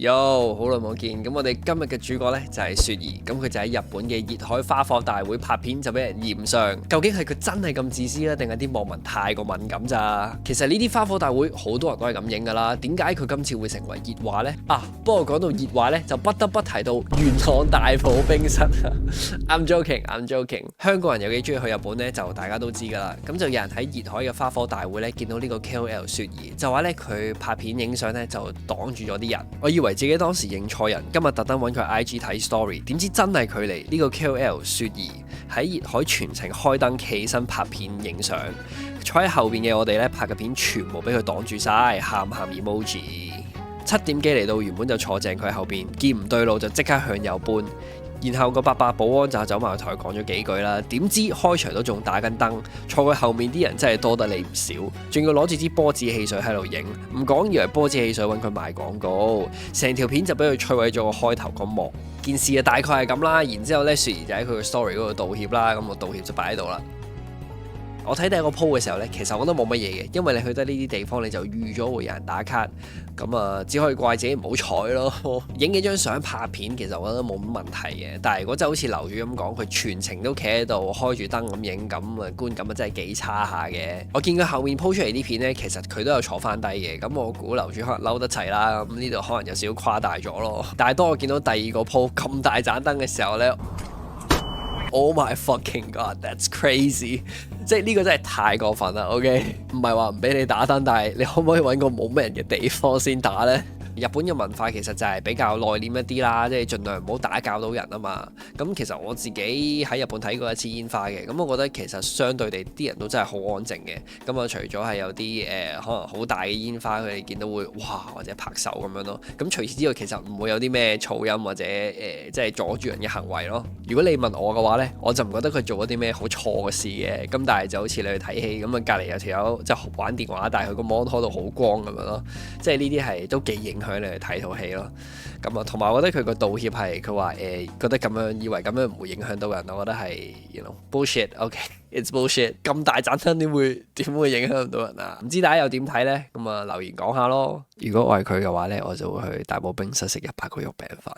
喲，好耐冇見，咁我哋今日嘅主角呢，就係雪兒，咁佢就喺日本嘅熱海花火大會拍片就俾人嫌上，究竟係佢真係咁自私啊，定係啲網民太過敏感咋？其實呢啲花火大會好多人都係咁影噶啦，點解佢今次會成為熱話呢？不過講到熱話呢，就不得不提到元朗大埔冰室。I'm joking，I'm joking。香港人有幾中意去日本呢，就大家都知噶啦。咁就有人喺熱海嘅花火大會呢，見到呢個 KOL 雪兒，就話呢，佢拍片影相呢，就擋住咗啲人。我以為自己當時認錯人，今日特登揾佢 IG 睇 story，點知真係佢嚟。呢個 KOL 雪兒喺熱海全程開燈企起身拍片影相，坐喺後邊嘅我哋呢，拍嘅片全部俾佢擋住晒，喊喊 emoji。7點幾嚟到，原本就坐正佢後邊，見唔對路就即刻向右搬。然後個伯伯保安就走埋去同佢講咗幾句啦，點知開場都仲打緊燈，坐佢後面啲人真係多得你唔少，仲要攞住支波子汽水喺度影，唔講以為波子汽水揾佢賣廣告，成條片就俾佢摧毀咗個開頭嗰幕。件事啊大概係咁啦，然之後呢，雪兒就喺佢個 story 嗰度道歉啦，咁我道歉就擺喺度啦。我睇第一個 po 嘅時候呢，其實我覺得冇乜嘢嘅，因為你去得呢啲地方你就預咗會有人打卡，咁只可以怪自己唔好彩咯。影幾張相拍片其實我覺得冇乜問題嘅，但係如果真係好似樓主咁講，佢全程都企喺度開住燈咁影，咁觀感真係幾差下嘅。我見佢後面 po 出嚟啲片呢，其實佢都有坐翻低嘅，咁我估樓主可能嬲得滯啦，咁呢度可能有少少誇大咗咯。但係當我見到第二個 po 咁大盞燈嘅時候呢。Oh my fucking god, that's crazy！ 即係呢個真係太過分啦，OK？ 唔係話唔俾你打燈，但係你可唔可以揾個冇咩人嘅地方先打呢？日本嘅文化其實就係比較內斂一啲啦，即係盡量唔好打攪到人啊嘛。咁其實我自己喺日本睇過一次煙花嘅，咁我覺得其實相對地啲人都真係好安靜嘅。咁除咗係有啲可能好大嘅煙花，佢哋見到會哇或者拍手咁樣咯。咁除此之外，其實唔會有啲咩噪音或者即係阻住人嘅行為咯。如果你問我嘅話呢，我就唔覺得佢做咗啲咩好錯嘅事嘅。咁但係就好似你去睇戲咁啊，隔離有條友即係玩電話，但係佢個 mon 開到好光咁樣咯。即係呢啲係都幾影響你去睇套戲咯，咁同埋我覺得佢個道歉係佢話覺得咁樣以為咁樣唔會影響到人，我覺得係 bullshit，OK，it's bullshit，咁大盞燈點會影響唔到人啊？唔知大家又點睇呢？咁留言講下咯。如果我係佢嘅話呢，我就會去大埔冰室食100個肉餅飯。